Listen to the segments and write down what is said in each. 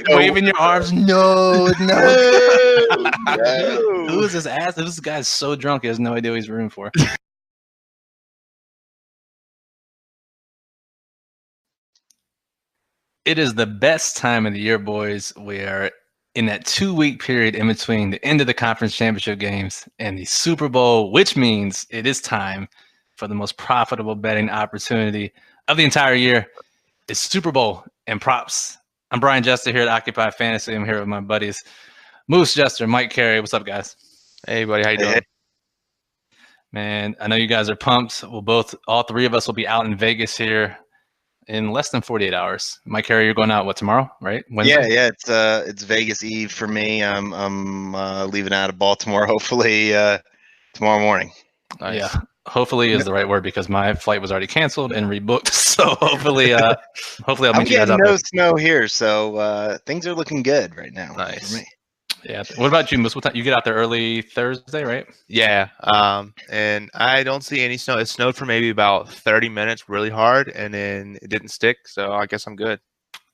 waving your arms. No. No. Who is this ass? This guy's so drunk, he has no idea what he's rooting for. It is the best time of the year, boys. We are in that 2-week period in between the end of the conference championship games and the Super Bowl, which means it is time for the most profitable betting opportunity of the entire year. It's Super Bowl and props. I'm Brian Jester here at Occupy Fantasy. I'm here with my buddies, Moose Jester, Mike Carey. What's up, guys? Hey, buddy. How you doing? Man, I know you guys are pumped. All three of us will be out in Vegas here in less than 48 hours. Mike Carey, you're going out, what, tomorrow, right? Wednesday? Yeah. It's Vegas Eve for me. I'm leaving out of Baltimore, hopefully tomorrow morning. Nice. Yeah, hopefully is the right word because my flight was already canceled and rebooked. So hopefully I'll meet you guys out there. No snow here, so things are looking good right now. Nice. For me. Yeah. What about you, Moose? What time? You get out there early Thursday, right? Yeah. And I don't see any snow. It snowed for maybe about 30 minutes really hard, and then it didn't stick. So I guess I'm good.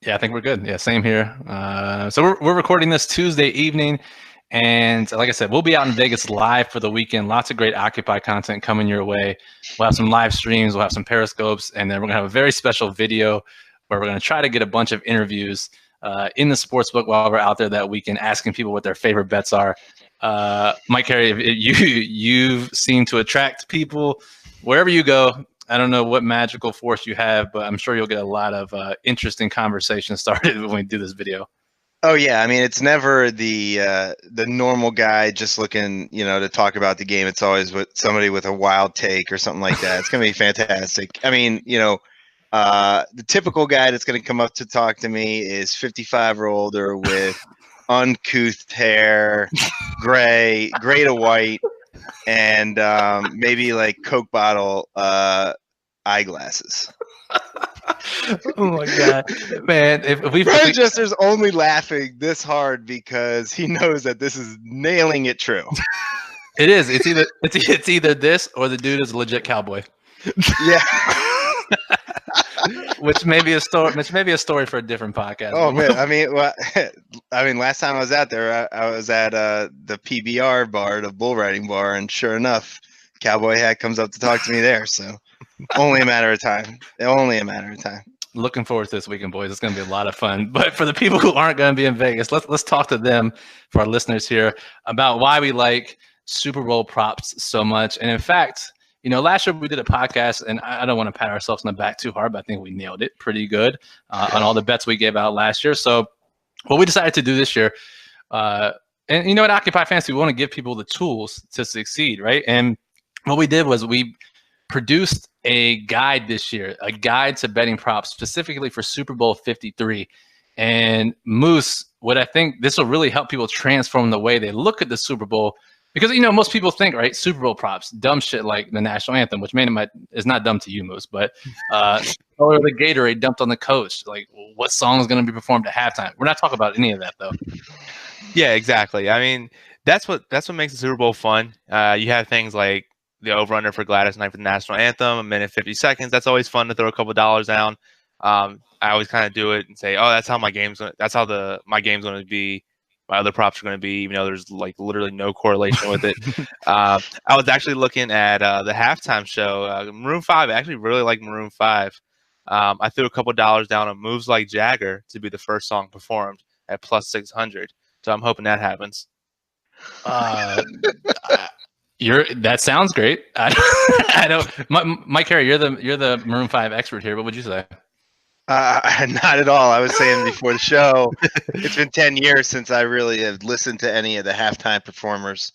Yeah, I think we're good. Yeah, same here. So we're recording this Tuesday evening. And like I said, we'll be out in Vegas live for the weekend. Lots of great Occupy content coming your way. We'll have some live streams. We'll have some Periscopes. And then we're going to have a very special video where we're going to try to get a bunch of interviews in the sportsbook while we're out there that weekend, asking people what their favorite bets are. Mike Carey, you seem to attract people wherever you go. I don't know what magical force you have, but I'm sure you'll get a lot of interesting conversations started when we do this video. Oh yeah, I mean it's never the normal guy just looking, to talk about the game. It's always with somebody with a wild take or something like that. It's gonna be fantastic. I mean, the typical guy that's gonna come up to talk to me is 55 or older with uncouth hair, gray to white, and maybe like Coke bottle eyeglasses. Oh my god, man! If Brian Jester's only laughing this hard because he knows that this is nailing it true. It is. It's either this or the dude is a legit cowboy. Yeah. Which may be a story for a different podcast. Oh man, I mean, last time I was out there, I was at the PBR bar, the bull riding bar, and sure enough, cowboy hat comes up to talk to me there. So. Only a matter of time. Looking forward to this weekend, boys. It's going to be a lot of fun. But for the people who aren't going to be in Vegas, let's talk to them, for our listeners here, about why we like Super Bowl props so much. And in fact, last year we did a podcast, and I don't want to pat ourselves on the back too hard, but I think we nailed it pretty good on all the bets we gave out last year. So what we decided to do this year, and at Occupy Fantasy, we want to give people the tools to succeed, right? And what we did was we produced a guide this year, a guide to betting props specifically for Super Bowl 53. And Moose, what I think this will really help people transform the way they look at the Super Bowl, because most people think, right, Super Bowl props, dumb shit like the national anthem, which is not dumb to you, Moose, but or the Gatorade dumped on the coach, like what song is going to be performed at halftime. We're not talking about any of that though. Yeah, exactly. I mean, that's what makes the Super Bowl fun. You have things like the over-under for Gladys Knight for the national anthem, 1:50 seconds. That's always fun to throw a couple dollars down. I always kind of do it and say, "Oh, that's how my game's going to be. My other props are going to be," even though there's like literally no correlation with it. I was actually looking at the halftime show, Maroon 5. I actually really like Maroon 5. I threw a couple dollars down on "Moves Like Jagger" to be the first song performed at plus 600. So I'm hoping that happens. That sounds great. I don't. Mike Carey, you're the Maroon 5 expert here. What would you say? Not at all. I was saying before the show, it's been 10 years since I really have listened to any of the halftime performers.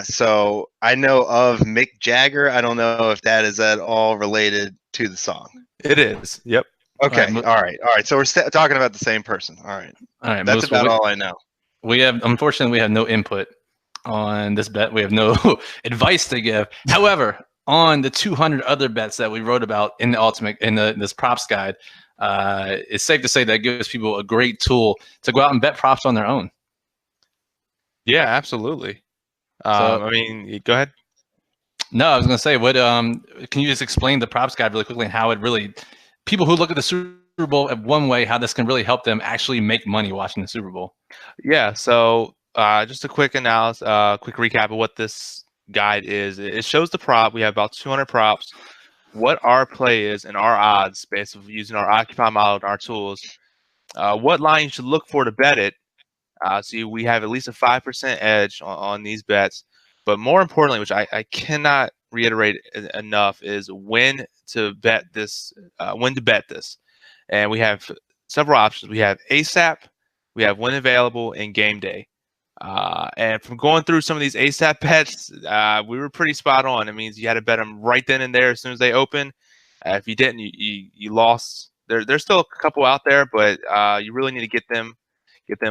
So I know of Mick Jagger. I don't know if that is at all related to the song. It is. Yep. Okay. All right. So we're talking about the same person. All right. That's about all I know. Unfortunately, we have no input on this bet. We have no advice to give. However, on the 200 other bets that we wrote about in this props guide, it's safe to say that gives people a great tool to go out and bet props on their own. Yeah, absolutely. Go ahead. No, I was going to say, what can you just explain the props guide really quickly and how it really, people who look at the Super Super Bowl one way how this can really help them actually make money watching the Super Bowl? Yeah. So just a quick analysis, quick recap of what this guide is. It shows the prop. We have about 200 props. What our play is and our odds, based on using our Occupy model and our tools. What line you should look for to bet it. So we have at least a 5% edge on these bets. But more importantly, which I cannot reiterate enough, is when to bet this. And we have several options. We have ASAP, we have when available, and game day. And from going through some of these ASAP bets, we were pretty spot on. It means you had to bet them right then and there as soon as they open. If you didn't, you lost. There's still a couple out there, but you really need to get them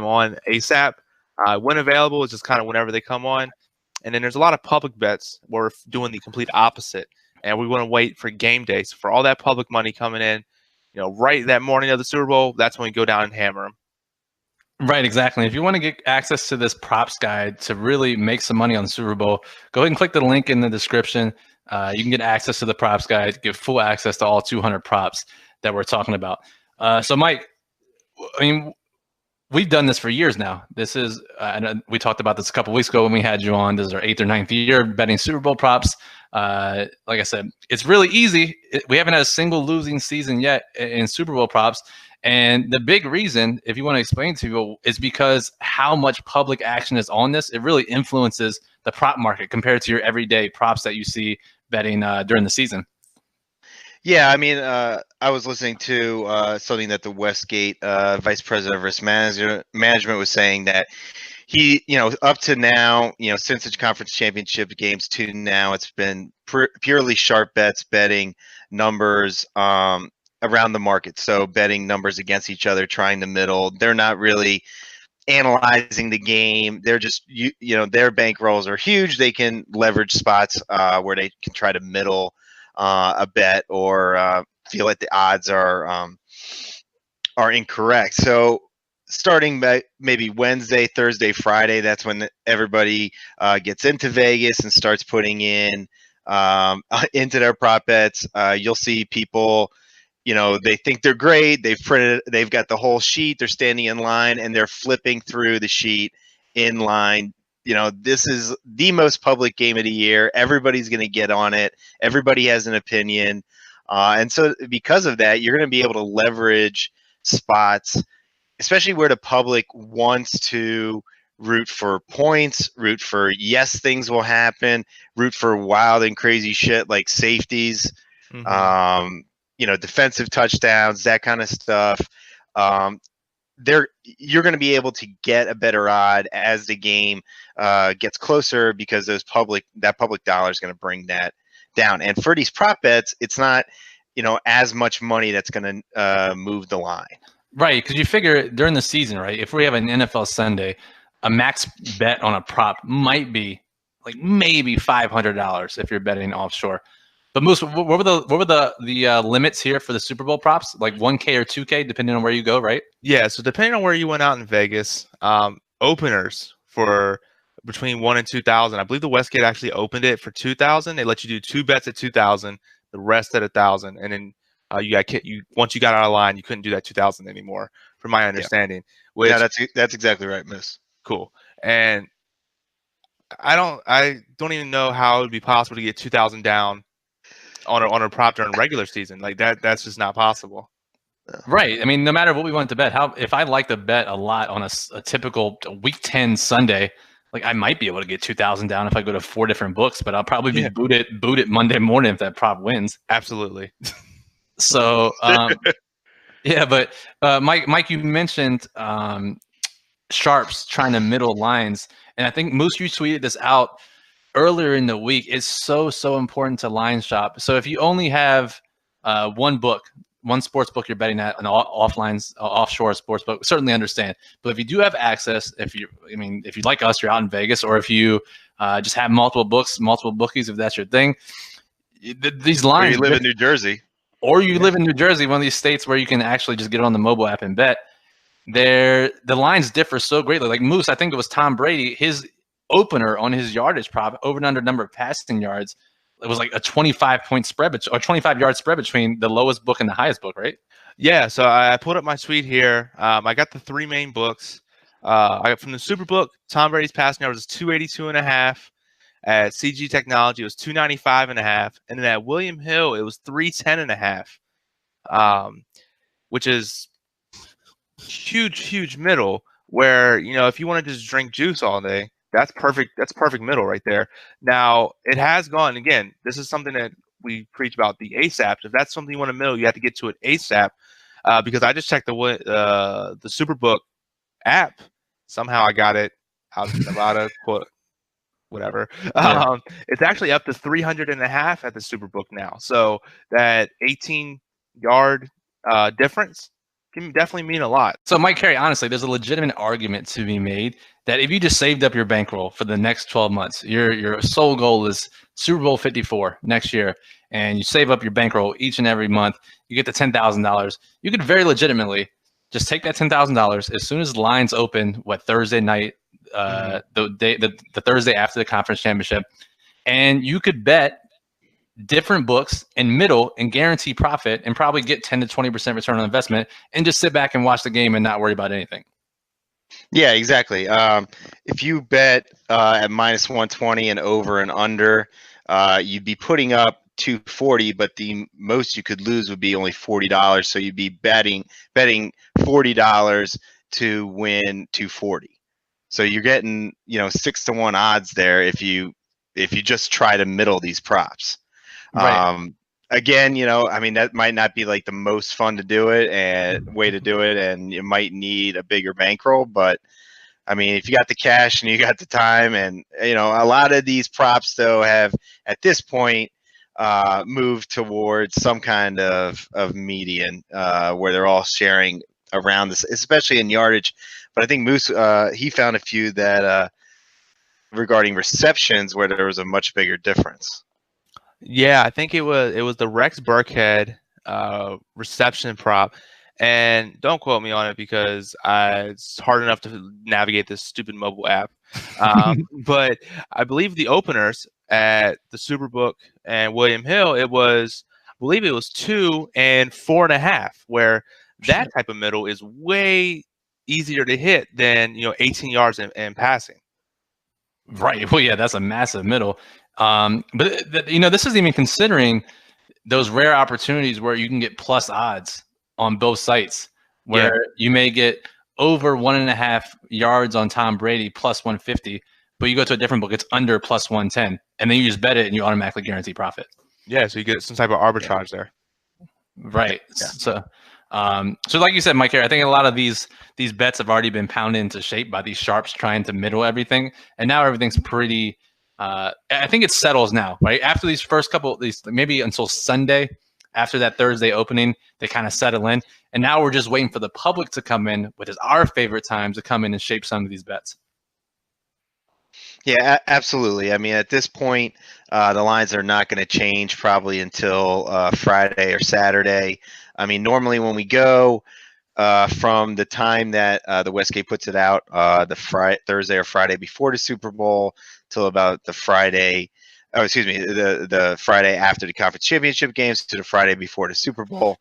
on ASAP. When available is just kind of whenever they come on. And then there's a lot of public bets where we're doing the complete opposite. And we want to wait for game day. So for all that public money coming in, right that morning of the Super Bowl, that's when we go down and hammer them. Right, exactly. If you want to get access to this props guide to really make some money on the Super Bowl, go ahead and click the link in the description. You can get access to the props guide, get full access to all 200 props that we're talking about. So, Mike, I mean, we've done this for years now. This is, and we talked about this a couple weeks ago when we had you on. This is our 8th or 9th year betting Super Bowl props. Like I said, it's really easy. We haven't had a single losing season yet in Super Bowl props. And the big reason, if you want to explain to people, is because how much public action is on this. It really influences the prop market compared to your everyday props that you see betting during the season. Yeah, I mean, I was listening to something that the Westgate vice president of risk management was saying that he, up to now, since the conference championship games to now, it's been purely sharp bets, betting numbers around the market. So betting numbers against each other, trying to middle. They're not really analyzing the game. They're just, their bankrolls are huge. They can leverage spots where they can try to middle a bet or feel like the odds are incorrect. So starting maybe Wednesday, Thursday, Friday, that's when everybody gets into Vegas and starts putting in into their prop bets. You'll see people, they think they're great. They've got the whole sheet. They're standing in line and they're flipping through the sheet in line. This is the most public game of the year. Everybody's going to get on it. Everybody has an opinion. And so because of that, you're going to be able to leverage spots, especially where the public wants to root for points, root for yes, things will happen, root for wild and crazy shit like safeties, defensive touchdowns, that kind of stuff. You're going to be able to get a better odd as the game gets closer because that public dollar is going to bring that down. And for these prop bets, it's not as much money that's going to move the line. Right, because you figure during the season, right? If we have an NFL Sunday, a max bet on a prop might be like maybe $500 if you're betting offshore. But Moose, what were the limits here for the Super Bowl props? Like 1K or 2K, depending on where you go, right? Yeah. So depending on where you went out in Vegas, openers for between 1 and 2,000. I believe the Westgate actually opened it for 2,000. They let you do 2 bets at 2,000, the rest at 1,000, and then once you got out of line, you couldn't do that 2,000 anymore, from my understanding. Yeah, that's exactly right, Miss. Cool. And I don't even know how it would be possible to get 2,000 down on a prop during regular season. Like that's just not possible. Right. I mean, no matter what we want to bet, if I like to bet a lot on a typical week 10 Sunday, like I might be able to get 2,000 down if I go to 4 different books, but I'll probably be booted Monday morning if that prop wins. Absolutely. So, yeah, but Mike, you mentioned sharps trying to middle lines, and I think Moose, you tweeted this out earlier in the week. It's so important to line shop. So if you only have one sports book you're betting at, an offshore sports book, certainly understand. But if you do have access, if you like us, you're out in Vegas, or if you just have multiple bookies, if that's your thing, these lines. Or you live in New Jersey. Or you live in New Jersey, one of these states where you can actually just get on the mobile app and bet. The lines differ so greatly. Like Moose, I think it was Tom Brady, his opener on his yardage prop, over and under number of passing yards, it was like a 25-point spread, or 25-yard spread between the lowest book and the highest book, right? Yeah, so I pulled up my suite here. I got the 3 main books. I got from the Superbook, Tom Brady's passing yards was 282.5. At CG Technology, it was 295.5, and then at William Hill, it was 310.5, which is huge middle. Where if you want to just drink juice all day, that's perfect. That's perfect middle right there. Now it has gone again. This is something that we preach about the ASAP. If that's something you want to middle, you have to get to it ASAP. Because I just checked the Superbook app. Somehow I got it out of Nevada. Whatever. Yeah. It's actually up to 300.5 at the Superbook now. So that 18-yard difference can definitely mean a lot. So Mike Carey, honestly, there's a legitimate argument to be made that if you just saved up your bankroll for the next 12 months, your sole goal is Super Bowl 54 next year, and you save up your bankroll each and every month, you get the $10,000. You could very legitimately just take that $10,000 as soon as the lines open, Thursday night, the Thursday after the conference championship, and you could bet different books and middle and guarantee profit and probably get 10 to 20% return on investment and just sit back and watch the game and not worry about anything. Yeah, exactly. If you bet at minus 120 and over and under, you'd be putting up 240, but the most you could lose would be only $40. So you'd be betting $40 to win 240. So you're getting 6-to-1 odds there if you just try to middle these props. Right. Again, that might not be like the most fun to do it and way to do it, and you might need a bigger bankroll. But I mean, if you got the cash and you got the time, and a lot of these props though have at this point moved towards some kind of median where they're all sharing around this, especially in yardage. But I think Moose he found a few that regarding receptions where there was a much bigger difference. Yeah, I think it was the Rex Burkhead reception prop, and don't quote me on it because it's hard enough to navigate this stupid mobile app. But I believe the openers at the Superbook and William Hill, I believe it was 2 and 4.5, where that type of middle is way easier to hit than 18 yards and passing. Right. Well, yeah, that's a massive middle. But this isn't even considering those rare opportunities where you can get plus odds on both sites, where you may get over 1.5 yards on Tom Brady plus 150, but you go to a different book, it's under plus 110, and then you just bet it and you automatically guarantee profit. Yeah, so you get some type of arbitrage there. Right. Yeah. So like you said, Mike, I think a lot of these bets have already been pounded into shape by these sharps trying to middle everything, and now everything's pretty. I think it settles now, right? After these first couple, maybe until Sunday, after that Thursday opening, they kind of settle in, and now we're just waiting for the public to come in, which is our favorite time to come in and shape some of these bets. Yeah, absolutely. I mean, at this point, the lines are not going to change probably until Friday or Saturday. I mean, normally when we go from the time that the Westgate puts it out, the Thursday or Friday before the Super Bowl till about the Friday, the Friday after the conference championship games to the Friday before the Super Bowl,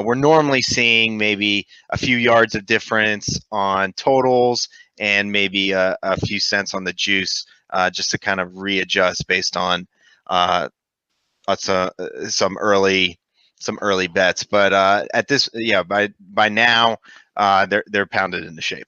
we're normally seeing maybe a few yards of difference on totals and maybe a few cents on the juice, just to kind of readjust based on some early bets. But at this, by now, they're pounded into shape.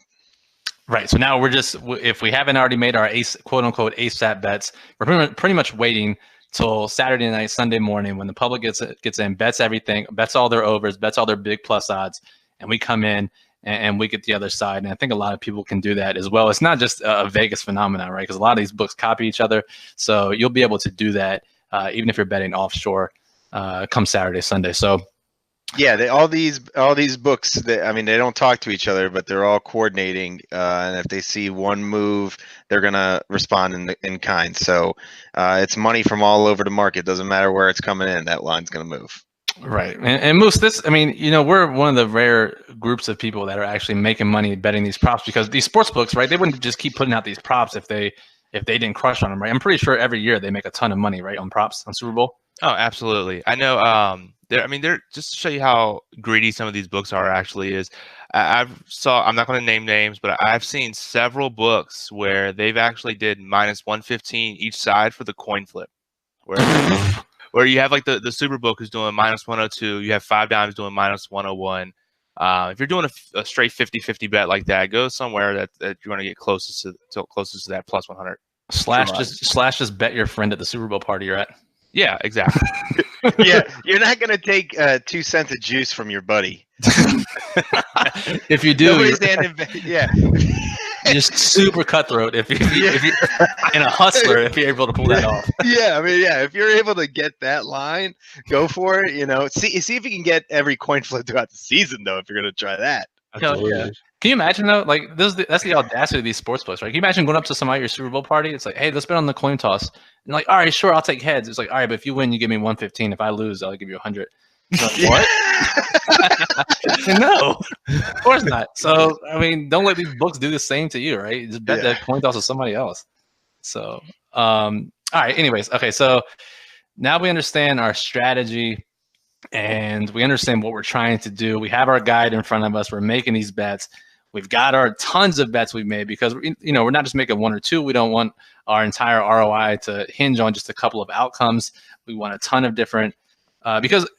Right. So now we're just, if we haven't already made our quote unquote ASAP bets, we're pretty much waiting till Saturday night, Sunday morning when the public gets in, bets everything, bets all their overs, bets all their big plus odds, and we come in and we get the other side. And I think a lot of people can do that as well. It's not just a Vegas phenomenon, right? Because a lot of these books copy each other. So you'll be able to do that even if you're betting offshore come Saturday, Sunday. So yeah, all these books, they don't talk to each other, but they're all coordinating. And if they see one move, they're gonna respond in kind. So it's money from all over the market. Doesn't matter where it's coming in, that line's gonna move. Right. And Moose, we're one of the rare groups of people that are actually making money betting these props, because these sports books, right, they wouldn't just keep putting out these props if they didn't crush on them, right? I'm pretty sure every year they make a ton of money, right, on props on Super Bowl. Oh, absolutely. I know. They're just to show you how greedy some of these books are. Actually, is I'm not going to name names, but I've seen several books where they've actually did minus 115 each side for the coin flip, where where you have like the Superbook is doing minus 102, you have Five Dimes doing minus 101. If you're doing a straight 50-50 bet like that, go somewhere that you're going to get closest to that plus 100. Slash just bet your friend at the Super Bowl party you're at. Yeah, exactly. Yeah, you're not gonna take 2 cents of juice from your buddy. If you do, yeah. you're just super cutthroat. If you and a hustler, if you're able to pull that off. Yeah, I mean, yeah, if you're able to get that line, go for it. See if you can get every coin flip throughout the season, though. If you're gonna try that. Yeah. Can you imagine though? Like that's the audacity of these sports books, right? Can you imagine going up to somebody at your Super Bowl party? It's like, hey, let's bet on the coin toss. And like, all right, sure, I'll take heads. It's like, all right, but if you win, you give me 115. If I lose, I'll give you 100. Like, what? No, of course not. So I mean, don't let these books do the same to you, right? Just bet that coin toss with somebody else. So all right. Anyways, okay. So now we understand our strategy. And we understand what we're trying to do. We have our guide in front of us. We're making these bets. We've got our tons of bets we've made because we're not just making one or two. We don't want our entire ROI to hinge on just a couple of outcomes. We want a ton of different because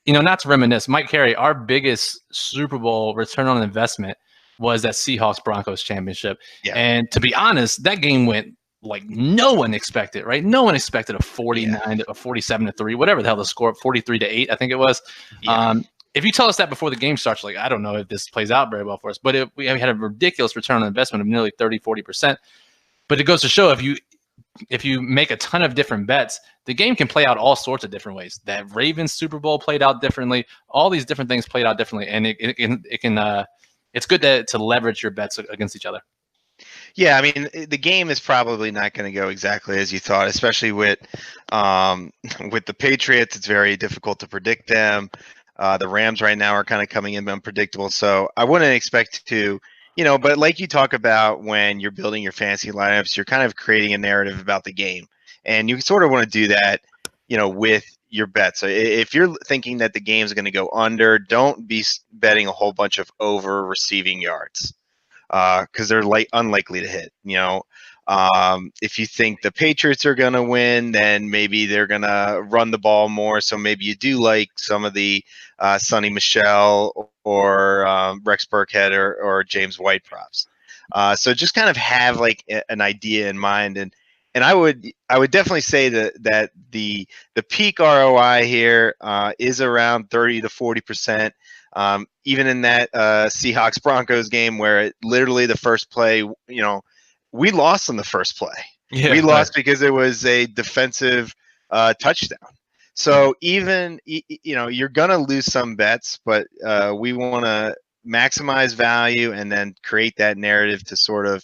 not to reminisce, Mike Carey, our biggest Super Bowl return on investment was that Seahawks Broncos championship. Yeah. And to be honest, that game went like no one expected, right? No one expected a 49 to a 47-3, whatever the hell the score, 43-8, I think it was. Yeah. If you tell us that before the game starts, like, I don't know if this plays out very well for us, but we had a ridiculous return on investment of nearly 30-40%. But it goes to show if you make a ton of different bets, the game can play out all sorts of different ways. That Ravens Super Bowl played out differently. All these different things played out differently, and it's good to leverage your bets against each other. Yeah, I mean, the game is probably not going to go exactly as you thought, especially with the Patriots. It's very difficult to predict them. The Rams right now are kind of coming in unpredictable, so I wouldn't expect to, but like you talk about when you're building your fantasy lineups, you're kind of creating a narrative about the game, and you sort of want to do that, with your bets. So if you're thinking that the game is going to go under, don't be betting a whole bunch of over receiving yards. Because they're unlikely to hit. If you think the Patriots are going to win, then maybe they're going to run the ball more. So maybe you do like some of the Sonny Michel or Rex Burkhead or James White props. So just kind of have like an idea in mind, and I would definitely say that the peak ROI here is around 30 to 40%. Even in that Seahawks Broncos game where literally the first play, we lost on the first play. Yeah, we lost because it was a defensive touchdown. So even, you're going to lose some bets, but we want to maximize value and then create that narrative to sort of,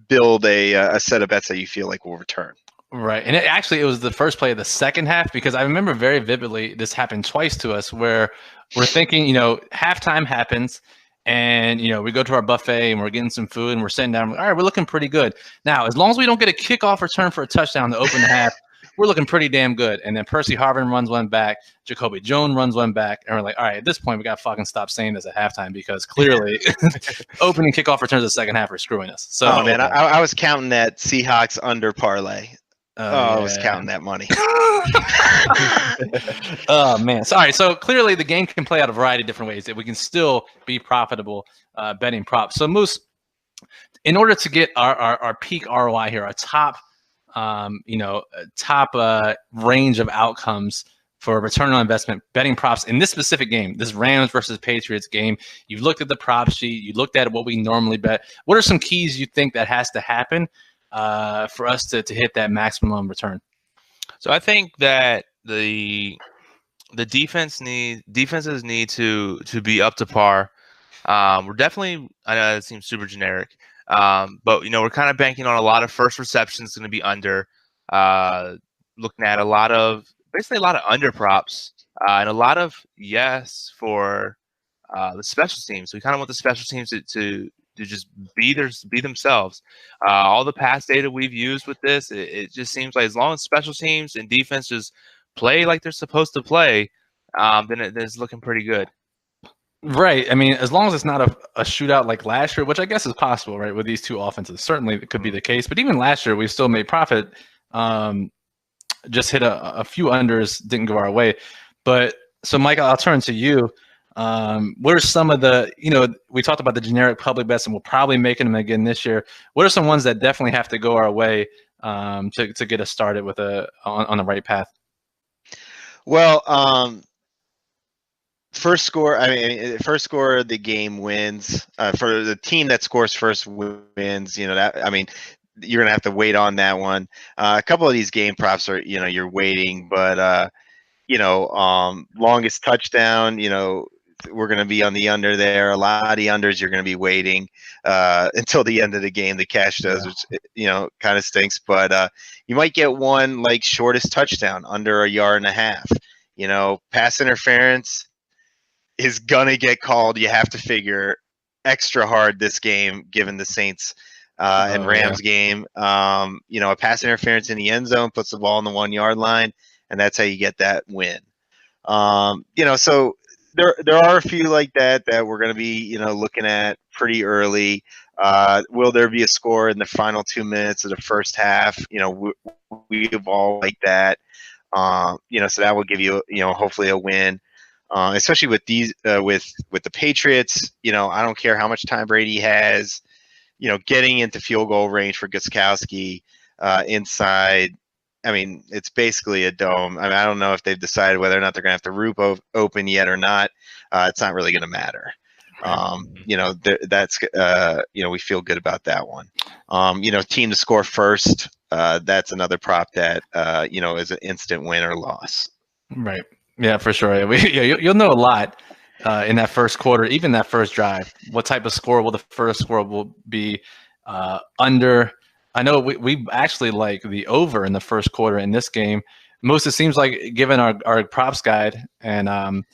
build a set of bets that you feel like will return. Right. And it was the first play of the second half, because I remember very vividly this happened twice to us where we're thinking, halftime happens and, we go to our buffet and we're getting some food and we're sitting down. All right, we're looking pretty good. Now, as long as we don't get a kickoff return for a touchdown to open the half, we're looking pretty damn good. And then Percy Harvin runs one back. Jacoby Jones runs one back. And we're like, all right, at this point, we got to fucking stop saying this at halftime because clearly opening kickoff returns the second half are screwing us. So, man, I was counting that Seahawks under parlay. I was counting that money. Oh, man. Sorry. So clearly the game can play out a variety of different ways that we can still be profitable betting props. So Moose, in order to get our peak ROI here, our top range of outcomes for return on investment betting props in this specific game, this Rams versus Patriots game, you've looked at the prop sheet, you looked at what we normally bet. What are some keys you think that has to happen for us to hit that maximum return? So I think that the defenses need to be up to par. We're definitely, I know it seems super generic, but we're kind of banking on a lot of first receptions going to be under, looking at a lot of under props and a lot of yes for the special teams. We kind of want the special teams to just be themselves. All the past data we've used with this, it just seems like as long as special teams and defense just play like they're supposed to play, then it's looking pretty good. Right. I mean, as long as it's not a shootout like last year, which I guess is possible, right, with these two offenses. Certainly it could be the case. But even last year, we still made profit. Just hit a few unders, didn't go our way. But so, Mike, I'll turn to you. What are some of the, we talked about the generic public bets, and we'll probably making them again this year. What are some ones that definitely have to go our way to get us started with on the right path? Well, first score of the game wins. For the team that scores first wins. You're gonna have to wait on that one. A couple of these game props are, you're waiting, but longest touchdown, we're going to be on the under there. A lot of the unders you're going to be waiting until the end of the game. The cash does, which kind of stinks. But you might get one like shortest touchdown under 1.5 yards. Pass interference is going to get called. You have to figure extra hard this game, given the Saints and Rams game. A pass interference in the end zone puts the ball on the 1 yard line, and that's how you get that win. So there are a few like that we're going to be, looking at pretty early. Will there be a score in the final 2 minutes of the first half? We've all like that. So that will give you, hopefully a win. Especially with these, with the Patriots. I don't care how much time Brady has. Getting into field goal range for Gronkowski inside. I mean, it's basically a dome. I don't know if they've decided whether or not they're going to have the roof open yet or not. It's not really going to matter. We feel good about that one. Team to score first. That's another prop that, is an instant win or loss. Right. Yeah, for sure. You'll know a lot in that first quarter, even that first drive. What type of score will the first score will be under? I know we actually like the over in the first quarter in this game. It seems like, given our props guide and kind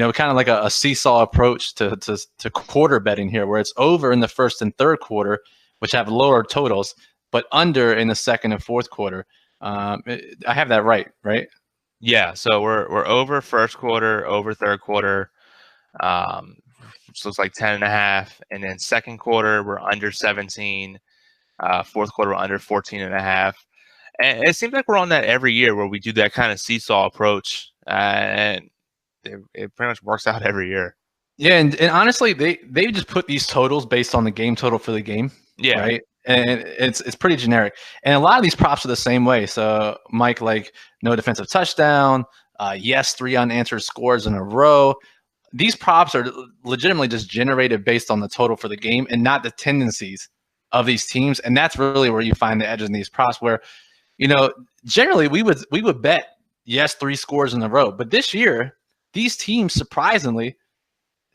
of like a seesaw approach to quarter betting here, where it's over in the first and third quarter, which have lower totals, but under in the second and fourth quarter. I have that right? Yeah. So we're over first quarter, over third quarter. So it's like 10.5, and then second quarter we're under 17. Fourth quarter, we're under 14.5. And it seems like we're on that every year where we do that kind of seesaw approach, and it pretty much works out every year. Yeah, and honestly, they just put these totals based on the game total for the game. Yeah. Right. And it's pretty generic. And a lot of these props are the same way. So, Mike, like no defensive touchdown, 3 unanswered scores in a row. These props are legitimately just generated based on the total for the game and not the tendencies of these teams. And that's really where you find the edges in these props, where, generally we would bet 3 scores in a row. But this year, these teams, surprisingly,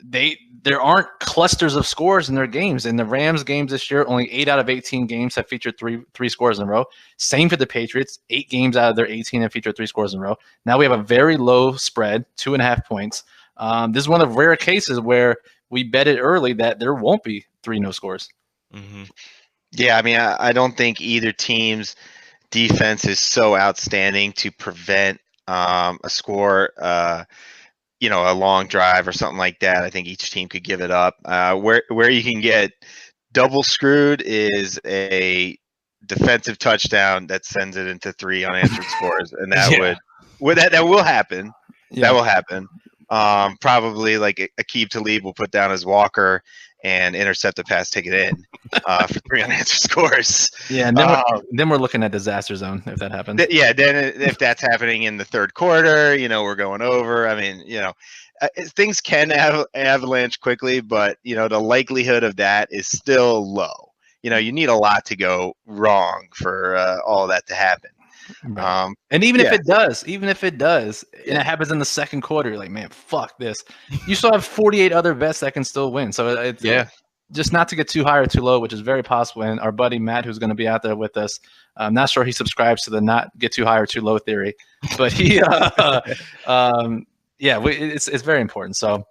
there aren't clusters of scores in their games. In the Rams games this year, only 8 out of 18 games have featured three scores in a row. Same for the Patriots. 8 games out of their 18 have featured 3 scores in a row. Now we have a very low spread, 2.5 points. This is one of the rare cases where we bet it early that there won't be 3 no scores. Mm-hmm. Yeah, I mean, I don't think either team's defense is so outstanding to prevent a score, a long drive or something like that. I think each team could give it up. Where you can get double screwed is a defensive touchdown that sends it into 3 unanswered scores, and that that will happen. Yeah. That will happen. Probably like Aqib Talib will put down his Walker and intercept the pass, take it in for 3 unanswered scores. Yeah, and then we're looking at disaster zone if that happens. Then if that's happening in the third quarter, we're going over. I mean, things can avalanche quickly, but the likelihood of that is still low. You need a lot to go wrong for all of that to happen. Right. And even if it does, and it happens in the second quarter, you're like, man, fuck this. You still have 48 other bets that can still win. So it's just not to get too high or too low, which is very possible. And our buddy Matt, who's going to be out there with us, I'm not sure he subscribes to the not get too high or too low theory, but he, it's very important. So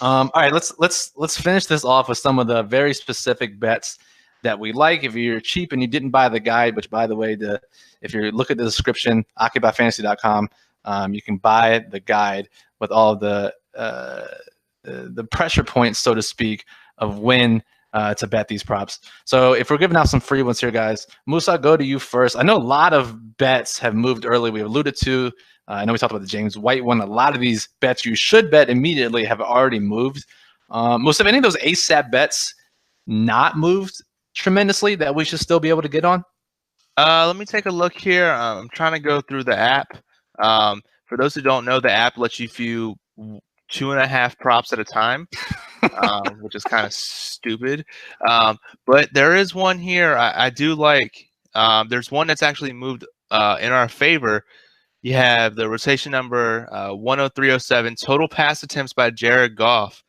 All right, let's finish this off with some of the very specific bets that we like. If you're cheap and you didn't buy the guide, which by the way, if you look at the description, occupyfantasy.com, you can buy the guide with all of the pressure points, so to speak, of when to bet these props. So if we're giving out some free ones here, guys, Musa, I'll go to you first. I know a lot of bets have moved early. We alluded to. I know we talked about the James White one. A lot of these bets you should bet immediately have already moved. Most of any of those ASAP bets not moved tremendously that we should still be able to get on? Let me take a look here. I'm trying to go through the app. For those who don't know, the app lets you view 2.5 props at a time, which is kind of stupid. But there is one here I do like. There's one that's actually moved in our favor. You have the rotation number 10307, total pass attempts by Jared Goff.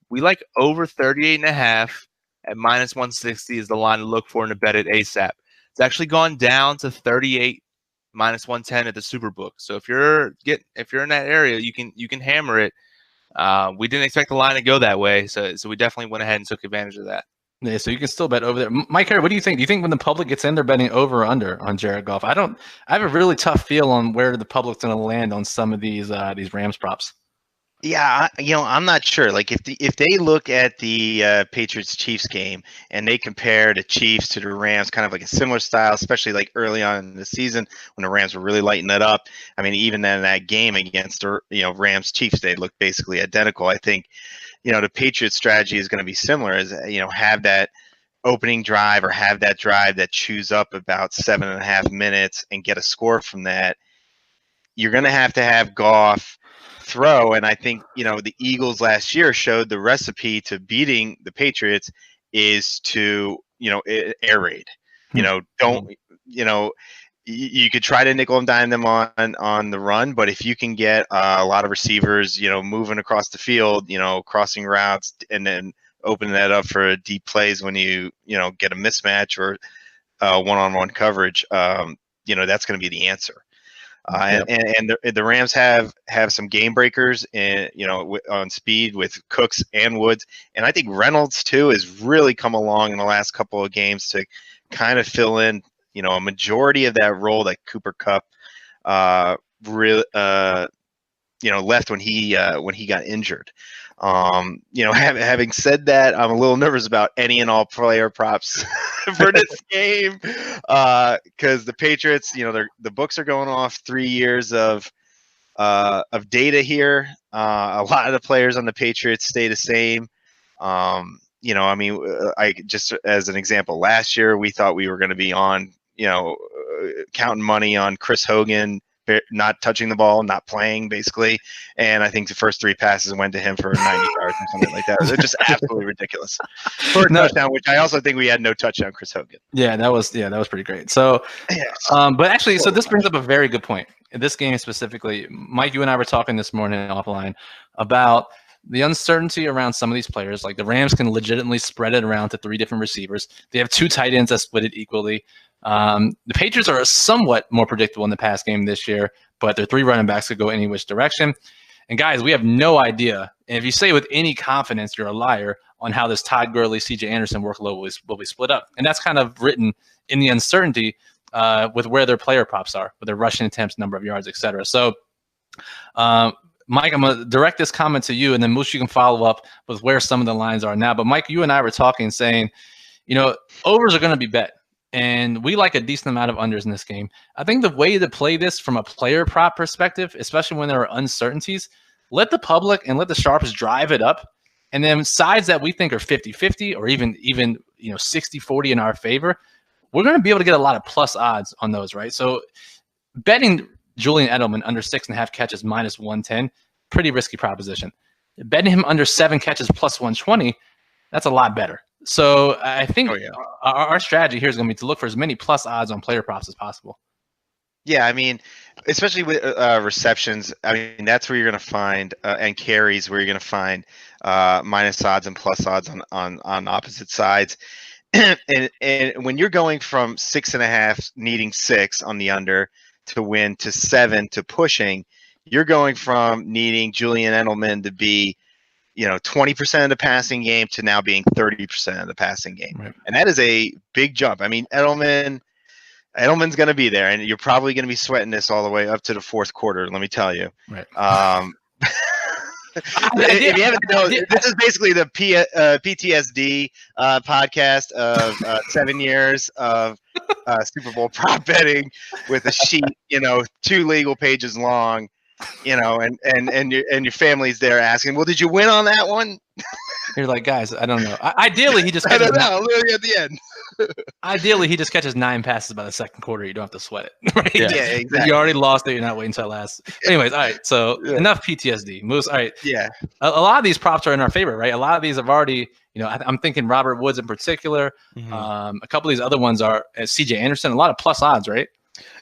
We like over 38.5 at -160 is the line to look for in a bet at ASAP. It's actually gone down to 38 -110 at the Superbook. So if you're in that area, you can hammer it. We didn't expect the line to go that way, so we definitely went ahead and took advantage of that. Yeah, so you can still bet over there. Mike Carey, what do you think? Do you think when the public gets in, they're betting over or under on Jared Goff? I have a really tough feel on where the public's going to land on some of these Rams props. Yeah, I'm not sure. Like if they look at the Patriots Chiefs game and they compare the Chiefs to the Rams, kind of like a similar style, especially like early on in the season when the Rams were really lighting it up. I mean, even then that game against the Rams Chiefs, they looked basically identical. I think the Patriots strategy is going to be similar. Is have that opening drive or have that drive that chews up about 7.5 minutes and get a score from that. You're going to have Goff throw, and I think the Eagles last year showed the recipe to beating the Patriots is to air raid. You could try to nickel and dime them on the run, but if you can get a lot of receivers moving across the field, crossing routes, and then opening that up for deep plays when you get a mismatch or one-on-one coverage, that's going to be the answer. And the Rams have some game breakers on speed with Cooks and Woods, and I think Reynolds too has really come along in the last couple of games to kind of fill in a majority of that role that Cooper Kupp left when he got injured. Having said that, I'm a little nervous about any and all player props for this game because the Patriots, the books are going off 3 years of data here. A lot of the players on the Patriots stay the same. I just as an example, last year we thought we were going to be on, counting money on Chris Hogan not touching the ball, not playing, basically. And I think the first 3 passes went to him for 90 yards or something like that. It was just absolutely ridiculous. For a touchdown, which I also think we had no touchdown, Chris Hogan. Yeah, that was pretty great. So, but actually, so this brings up a very good point. In this game specifically, Mike, you and I were talking this morning offline about the uncertainty around some of these players. Like the Rams can legitimately spread it around to 3 different receivers. They have 2 tight ends that split it equally. The Patriots are somewhat more predictable in the pass game this year, but their 3 running backs could go any which direction. And guys, we have no idea. And if you say with any confidence, you're a liar on how this Todd Gurley, C.J. Anderson workload will be split up. And that's kind of written in the uncertainty with where their player props are, with their rushing attempts, number of yards, etc. So, Mike, I'm going to direct this comment to you, and then Moose, you can follow up with where some of the lines are now. But Mike, you and I were talking, saying, overs are going to be bet. And we like a decent amount of unders in this game. I think the way to play this from a player prop perspective, especially when there are uncertainties, let the public and let the sharps drive it up. And then sides that we think are 50-50 or even 60-40 in our favor, we're going to be able to get a lot of plus odds on those, right? So betting Julian Edelman under 6.5 catches -110, pretty risky proposition. Betting him under 7 catches +120, that's a lot better. So I think our strategy here is going to be to look for as many plus odds on player props as possible. Yeah, I mean, especially with receptions, I mean, that's where you're going to find, and carries where you're going to find minus odds and plus odds on opposite sides. and when you're going from 6.5 needing 6 on the under to win to 7 to pushing, you're going from needing Julian Edelman to be 20% of the passing game to now being 30% of the passing game. Right. And that is a big jump. I mean, Edelman's going to be there, and you're probably going to be sweating this all the way up to the fourth quarter, let me tell you. Right. If you haven't known, this is basically the PTSD podcast of 7 years of Super Bowl prop betting with a sheet, 2 legal pages long, and your family's there asking, well, did you win on that one? You're like, guys, I don't know. Ideally, he just I catches don't know. Literally at the end. Ideally, he just catches 9 passes by the second quarter. You don't have to sweat it. Right? Yeah, exactly. You already lost it. You're not waiting until last. Anyways, all right. So enough PTSD. Moose. All right. Yeah. A lot of these props are in our favor, right? A lot of these have already, I'm thinking Robert Woods in particular. A couple of these other ones are CJ Anderson. A lot of plus odds, right?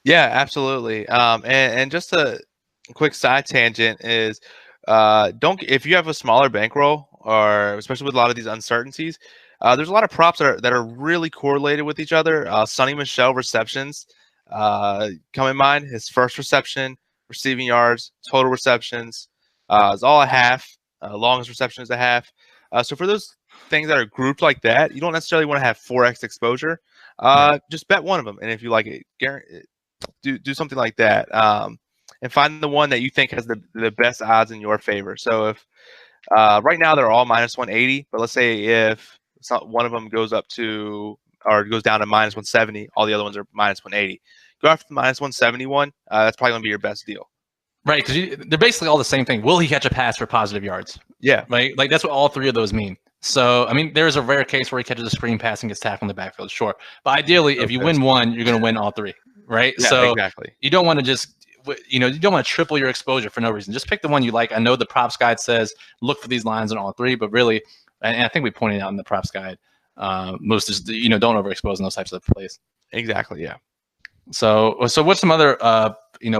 Yeah, absolutely. And just a quick side tangent is if you have a smaller bankroll, or especially with a lot of these uncertainties, there's a lot of props that are really correlated with each other. Sonny Michel receptions come in mind. His first reception, receiving yards, total receptions is all a half. Longest reception is a half. So for those things that are grouped like that, you don't necessarily want to have 4x exposure. Just bet one of them, and if you like it, do something like that. And find the one that you think has the best odds in your favor. So if right now they're all minus 180, but let's say if one of them goes down to minus 170, all the other ones are minus 180. Go after the minus 171. That's probably going to be your best deal. Right, because they're basically all the same thing. Will he catch a pass for positive yards? Yeah. Right? Like, that's what all 3 of those mean. So, I mean, there's a rare case where he catches a screen pass and gets tackled in the backfield, sure. But ideally, if you win one, you're going to win all 3, right? Yeah, so exactly. You don't want to just, you don't want to triple your exposure for no reason. Just pick the one you like. I know the props guide says look for these lines in all 3, but really, and I think we pointed out in the props guide, most is, don't overexpose in those types of plays. Exactly, yeah. So what's some other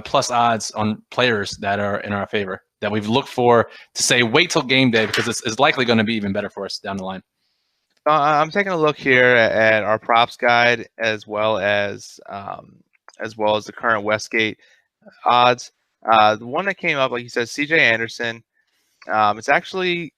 plus odds on players that are in our favor that we've looked for to say wait till game day because it's likely going to be even better for us down the line? I'm taking a look here at our props guide as well as the current Westgate odds. The one that came up, like you said, CJ Anderson. It's actually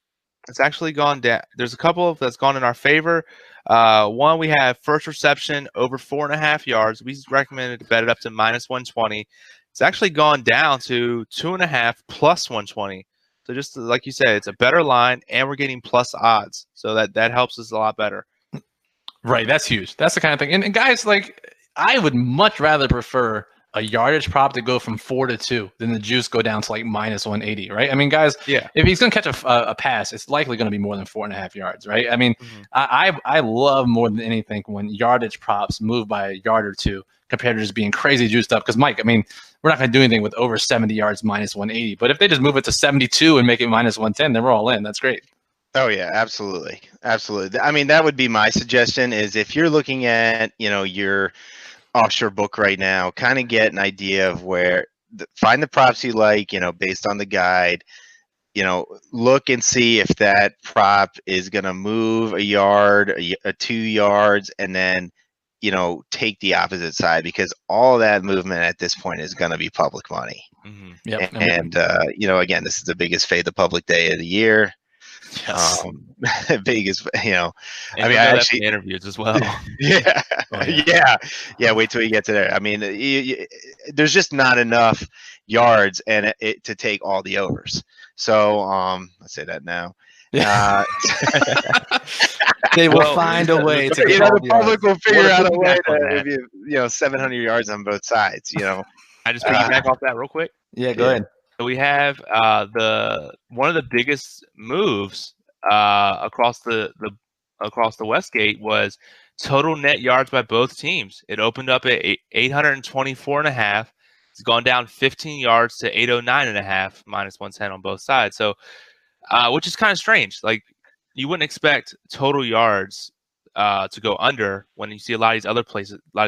gone down. There's a couple that's gone in our favor. One, we have first reception over 4.5 yards. We recommended to bet it up to minus 120. It's actually gone down to 2.5 plus 120. So just like you said, it's a better line, and we're getting plus odds. So that helps us a lot better. Right, that's huge. That's the kind of thing. And guys, like, I would much rather prefer a yardage prop to go from 4 to 2 than the juice go down to like minus 180, right? I mean, guys, if he's going to catch a pass, it's likely going to be more than 4.5 yards, right? I mean, I love more than anything when yardage props move by a yard or 2 compared to just being crazy juiced up. Because, Mike, I mean, we're not going to do anything with over 70 yards minus 180. But if they just move it to 72 and make it minus 110, then we're all in. That's great. Oh, yeah, absolutely. Absolutely. I mean, that would be my suggestion is if you're looking at, your offshore book right now, kind of get an idea of where find the props you like, based on the guide, look and see if that prop is going to move a yard, 2 yards, and then, take the opposite side because all that movement at this point is going to be public money. Yep. And again, this is the biggest fade the public day of the year. Yes. Biggest, And I mean, I actually interviews as well. Yeah. Oh, yeah. Wait till you get to there. I mean, there's just not enough yards and to take all the overs. So, let's say that now. They will find a way to. The public will figure out a way to give you, 700 yards on both sides. I just piggyback off that real quick. Yeah, go ahead. So we have one of the biggest moves across the Westgate was total net yards by both teams. It opened up at 824.5. It's gone down 15 yards to 809.5, minus 110 on both sides. So, which is kind of strange. Like you wouldn't expect total yards to go under when you see a lot of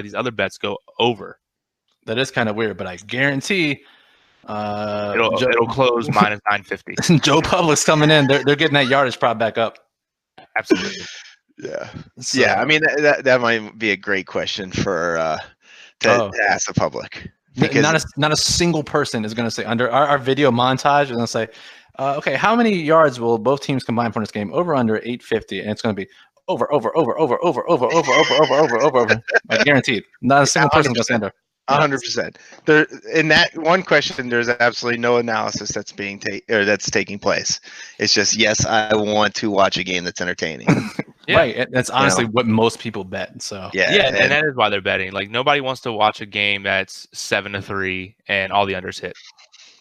these other bets go over. That is kind of weird, but I guarantee. It'll close minus 950. Joe Public's coming in. They're getting that yardage prop back up. Absolutely. Yeah. Yeah. I mean, that might be a great question for to ask the public. Because not a single person is going to say under our video montage is going to say, Okay, how many yards will both teams combine for this game? Over under 850, and it's going to be over. Like guaranteed. Not a single person goes under. 100%. There in that one question, there's absolutely no analysis that's that's taking place. It's just yes, I want to watch a game that's entertaining. Yeah. Right. That's honestly what most people bet. So yeah, and that is why they're betting. Like nobody wants to watch a game that's 7-3 and all the unders hit.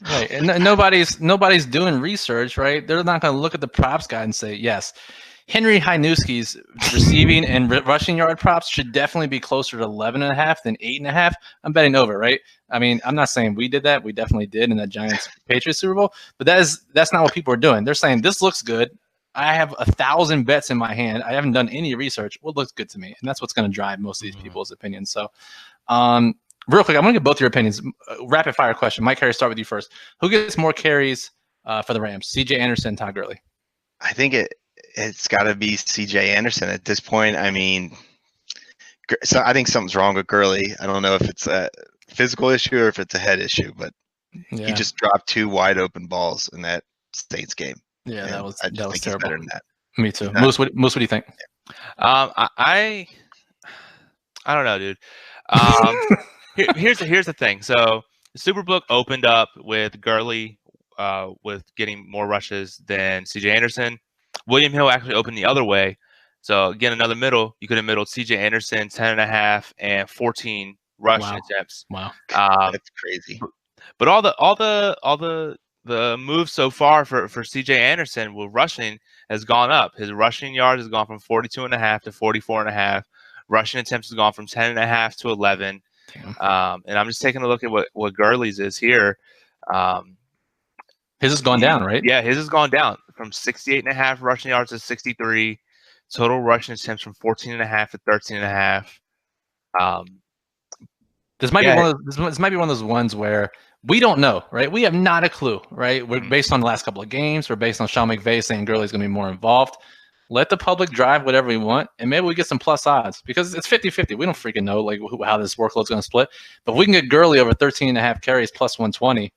Right, and nobody's doing research, right? They're not going to look at the props guide and say, yes, Henry Heinuski's receiving and rushing yard props should definitely be closer to 11.5 than 8.5. I'm betting over, right? I mean, I'm not saying we did that. We definitely did in that Giants Patriots Super Bowl, but that's not what people are doing. They're saying this looks good. I have 1,000 bets in my hand. I haven't done any research. What looks good to me, and that's what's going to drive most of these people's opinions. So, real quick, I'm going to get both your opinions. Rapid fire question. Mike Carey, start with you first. Who gets more carries for the Rams? C.J. Anderson, Todd Gurley? I think it's got to be C.J. Anderson at this point. I mean, so I think something's wrong with Gurley. I don't know if it's a physical issue or if it's a head issue, but he just dropped 2 wide open balls in that Saints game. Yeah, and that was terrible. Better than that. Me too. Moose, what do you think? I don't know, dude. Here's the thing. So the Superbook opened up with Gurley with getting more rushes than C.J. Anderson. William Hill actually opened the other way. So again, another middle. You could have middled C.J. Anderson 10.5 and 14 rush attempts. Wow, that's crazy. But all the moves so far for C.J. Anderson with rushing has gone up. His rushing yards has gone from 42.5 to 44.5. Rushing attempts has gone from 10.5 to 11. And I'm just taking a look at what Gurley's is here. His has gone down, right? Yeah, his has gone down from 68.5 rushing yards to 63. Total rushing attempts from 14.5 to 13.5. This might be one of those ones where we don't know, right? We have not a clue, right? We're based on the last couple of games. We're based on Sean McVay saying Gurley's going to be more involved. Let the public drive whatever we want, and maybe we get some plus odds because it's 50-50. We don't freaking know like how this workload's going to split. But if we can get Gurley over 13.5 carries plus 120,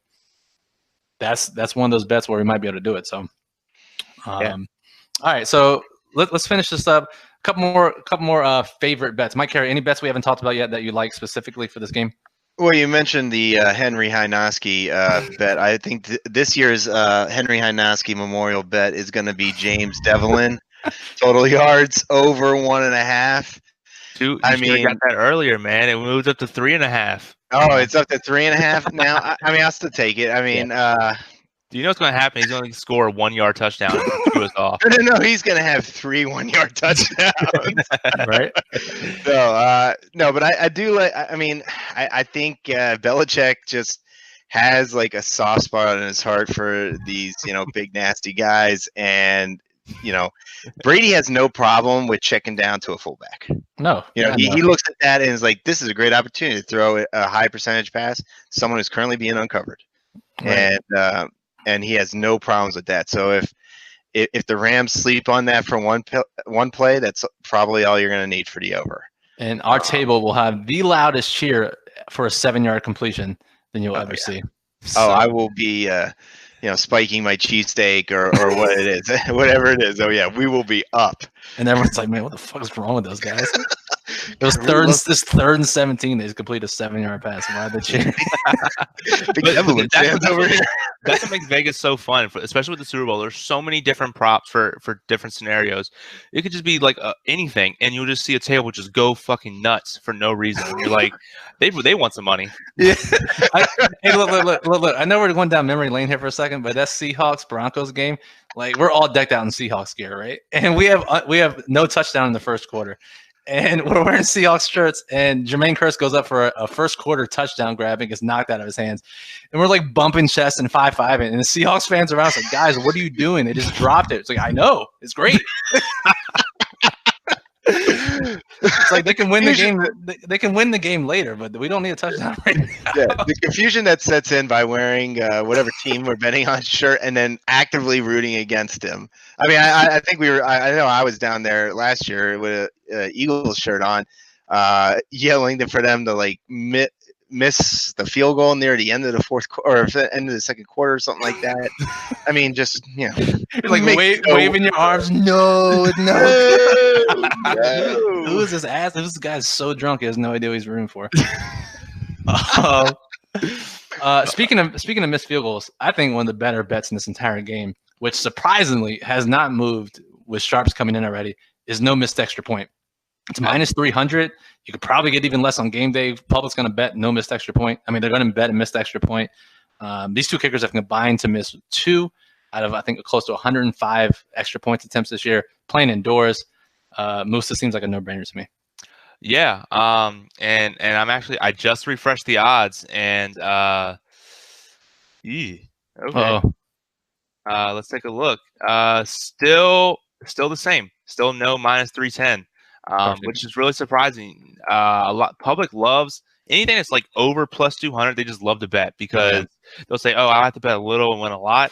that's one of those bets where we might be able to do it. So, all right. So let's finish this up. A couple more favorite bets. Mike Carey, any bets we haven't talked about yet that you like specifically for this game? Well, you mentioned the Henry Heinuski bet. I think this year's Henry Heinuski Memorial bet is going to be James Devlin. Total yards over 1.5. Dude, I mean, got that earlier, man. It moved up to 3.5. Oh, it's up to 3.5 now. I mean, I'll still take it. I mean, do you know what's going to happen? He's going to score a 1-yard touchdown and screw us off. No, he's going to have 3 1-yard touchdowns. Right? No, but I do like. I mean, I think Belichick just has like a soft spot in his heart for these, big nasty guys, and Brady has no problem with checking down to a fullback. No, he looks at that and is like, this is a great opportunity to throw a high percentage pass to someone who's currently being uncovered, right. And he has no problems with that. So if the Rams sleep on that for one play, that's probably all you're going to need for the over. And our table will have the loudest cheer for a 7-yard completion than you'll ever see. So, I will be. Spiking my cheesesteak or what it is, whatever it is. Oh yeah, we will be up. And everyone's like, man, what the fuck is wrong with those guys? It was third and 17. They just completed a 7-yard pass. Why the cheer? That's what makes Vegas so fun, especially with the Super Bowl. There's so many different props for different scenarios. It could just be like anything, and you'll just see a table just go fucking nuts for no reason. And you're like, they want some money. Yeah. Hey, look. I know we're going down memory lane here for a second, but that Seahawks Broncos game, like we're all decked out in Seahawks gear, right? And we have no touchdown in the first quarter. And we're wearing Seahawks shirts, and Jermaine Kearse goes up for a first quarter touchdown grab and gets knocked out of his hands. And we're like bumping chests and 5-5, and the Seahawks fans around us like, guys, what are you doing? They just dropped it. It's like, I know, it's great. It's like they can win the game. They can win the game later, but we don't need a touchdown right now. Yeah, the confusion that sets in by wearing whatever team we're betting on shirt and then actively rooting against him. I mean, I think we were. I know I was down there last year with a Eagles shirt on, yelling for them to like miss the field goal near the end of the fourth quarter or the end of the second quarter or something like that. I mean, just You're like waving your arms. No. Who is this ass? This guy's so drunk, he has no idea what he's rooting for. Speaking of missed field goals, I think one of the better bets in this entire game, which surprisingly has not moved with sharps coming in already, is no missed extra point. It's minus 300. You could probably get even less on game day. Public's going to bet no missed extra point. I mean, they're going to bet a missed extra point. These two kickers have combined to miss 2 out of, I think, close to 105 extra points attempts this year, playing indoors. Moose, this seems like a no-brainer to me. Yeah. And I just refreshed the odds, and okay. Let's take a look. Still the same. Still no minus 310. Which is really surprising. Public loves anything that's like over plus 200. They just love to bet because they'll say, "Oh, I have to bet a little and win a lot."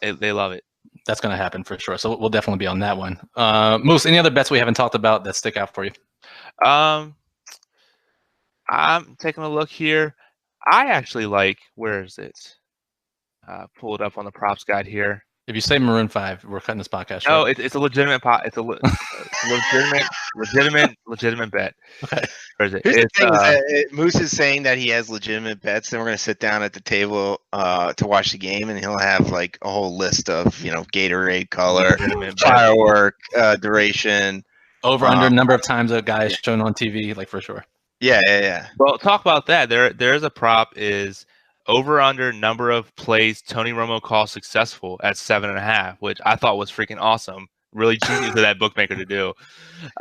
They love it. That's going to happen for sure. So we'll definitely be on that one. Moose, any other bets we haven't talked about that stick out for you? I'm taking a look here. I actually like. Where is it? Pull it up on the props guide here. If you say Maroon 5, we're cutting this podcast. No, right? it's a legitimate It's a legitimate bet. Okay. Where is it? Here's the thing, Moose is saying that he has legitimate bets. Then we're going to sit down at the table to watch the game, and he'll have like a whole list of Gatorade color, firework, duration, over under number of times a guy is shown on TV, like for sure. Yeah. Well, talk about that. There's a prop is over under number of plays Tony Romo calls successful at 7.5, which I thought was freaking awesome. Really genius of that bookmaker to do.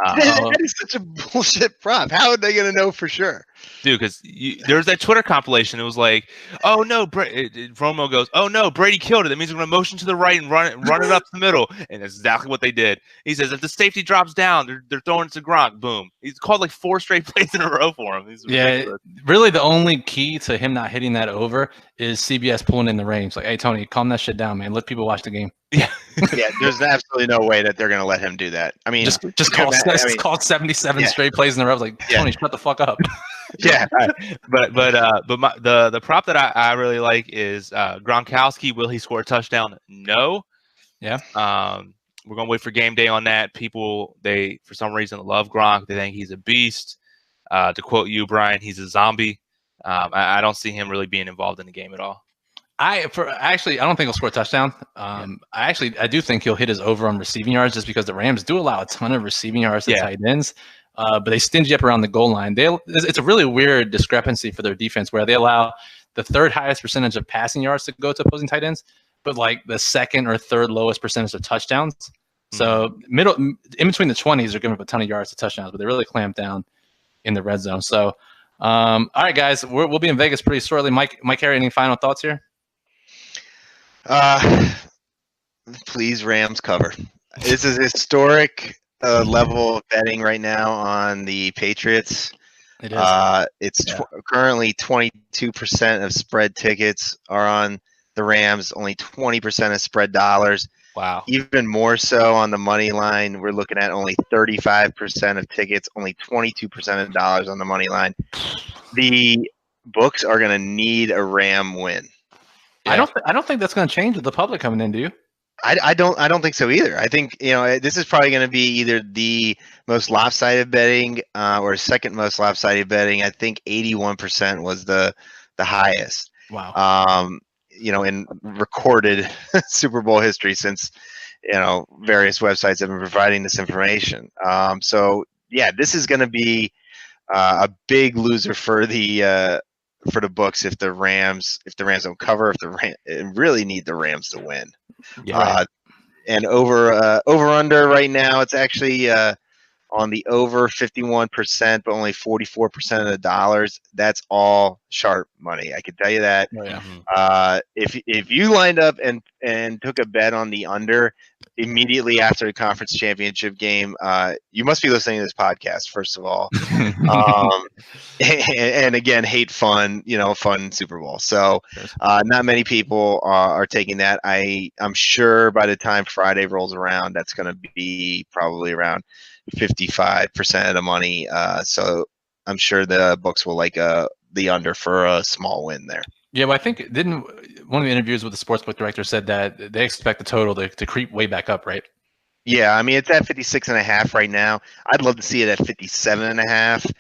That is such a bullshit prop. How are they going to know for sure? Dude, because there's that Twitter compilation. It was like, oh no, Romo goes, oh no, Brady killed it. That means we're going to motion to the right and run it up the middle. And that's exactly what they did. He says, if the safety drops down, they're throwing it to Gronk. Boom. He's called like 4 straight plays in a row for him. Really the only key to him not hitting that over is CBS pulling in the reins. Like, hey, Tony, calm that shit down, man. Let people watch the game. Yeah. Yeah, there's absolutely no way that they're going to let him do that. I mean, just call 77 straight plays in a row. Like, Tony, shut the fuck up. Yeah, but the prop that I really like is Gronkowski. Will he score a touchdown? No. Yeah. We're gonna wait for game day on that. People, they for some reason love Gronk. They think he's a beast. To quote you, Brian, he's a zombie. I don't see him really being involved in the game at all. I don't think he'll score a touchdown. I do think he'll hit his over on receiving yards just because the Rams do allow a ton of receiving yards to tight ends. But they stingy up around the goal line. It's a really weird discrepancy for their defense where they allow the 3rd highest percentage of passing yards to go to opposing tight ends, but like the 2nd or 3rd lowest percentage of touchdowns. Mm-hmm. So in between the 20s, they're giving up a ton of yards to touchdowns, but they really clamp down in the red zone. So, all right, guys, we'll be in Vegas pretty shortly. Mike Carey, any final thoughts here? Please, Rams cover. This is historic level of betting right now on the Patriots. It is. It's currently 22% of spread tickets are on the Rams, only 20% of spread dollars. Wow. Even more so on the money line. We're looking at only 35% of tickets, only 22% of dollars on the money line. The books are going to need a Ram win. Yeah. I don't think that's going to change with the public coming in, do you? I don't think so either. I think this is probably going to be either the most lopsided betting or second most lopsided betting. I think 81% was the highest. Wow. In recorded Super Bowl history since various websites have been providing this information. So yeah, this is going to be a big loser for the books if the Rams don't cover. Really need the Rams to win. Yeah. And over under right now, it's actually on the over 51%, but only 44% of the dollars. That's all sharp money. I can tell you that. Oh, yeah. If you lined up and took a bet on the under immediately after the conference championship game, you must be listening to this podcast, first of all. And again, hate fun Super Bowl. So not many people are taking that. I'm sure by the time Friday rolls around, that's going to be probably around 55% of the money. So I'm sure the books will like a the under for a small win there. Yeah, well, I think didn't one of the interviews with the sportsbook director said that they expect the total to creep way back up, right? Yeah, I mean, it's at 56.5 right now. I'd love to see it at 57.5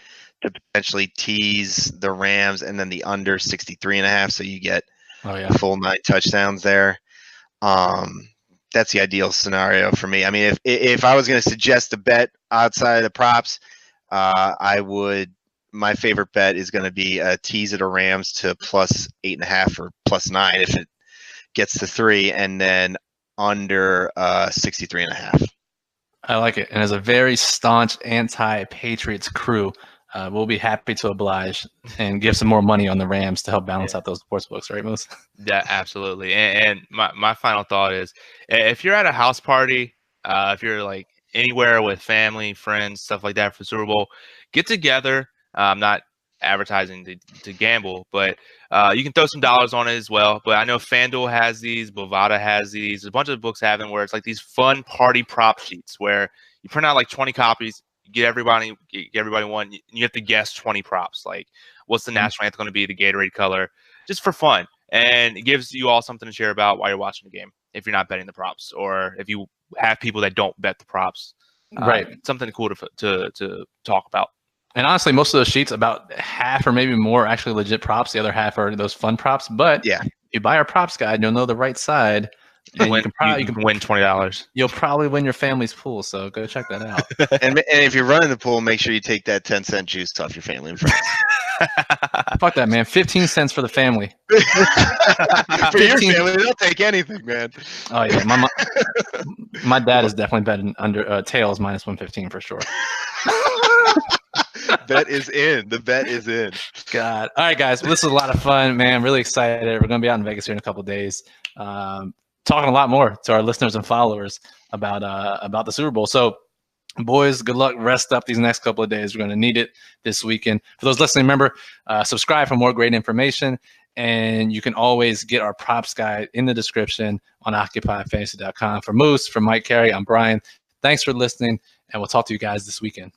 to potentially tease the Rams, and then the under 63.5, so you get a full 9 touchdowns there. That's the ideal scenario for me. I mean, if I was going to suggest a bet outside of the props, my favorite bet is going to be a tease of the Rams to plus 8.5 or plus 9 if it gets to 3, and then under 63.5. I like it. And as a very staunch anti-Patriots crew, we'll be happy to oblige and give some more money on the Rams to help balance out those sports books, right, Moose? Yeah, absolutely. And my final thought is, if you're at a house party, if you're like anywhere with family, friends, stuff like that for Super Bowl, get together. I'm not advertising to gamble, but you can throw some dollars on it as well. But I know FanDuel has these, Bovada has these, a bunch of books have them, where it's like these fun party prop sheets where you print out like 20 copies, you get everybody one, you have to guess 20 props. Like, what's the national anthem going to be, the Gatorade color, just for fun. And it gives you all something to share about while you're watching the game, if you're not betting the props, or if you have people that don't bet the props. Right. Something cool to talk about. And honestly, most of those sheets, about half or maybe more, are actually legit props. The other half are those fun props. But yeah, if you buy our props guide, you'll know the right side. And you can win $20. You'll probably win your family's pool. So go check that out. and if you're running the pool, make sure you take that 10-cent juice off your family and friends. Fuck that, man. 15 cents for the family. For your family, they'll take anything, man. Oh yeah, my dad is definitely betting under tails minus 115 for sure. Bet is in. The bet is in. God. All right, guys. Well, this is a lot of fun, man. Really excited. We're going to be out in Vegas here in a couple of days, talking a lot more to our listeners and followers about the Super Bowl. So, boys, good luck. Rest up these next couple of days. We're going to need it this weekend. For those listening, remember, subscribe for more great information. And you can always get our props guide in the description on OccupyFantasy.com. For Moose, for Mike Carey, I'm Brian. Thanks for listening, and we'll talk to you guys this weekend.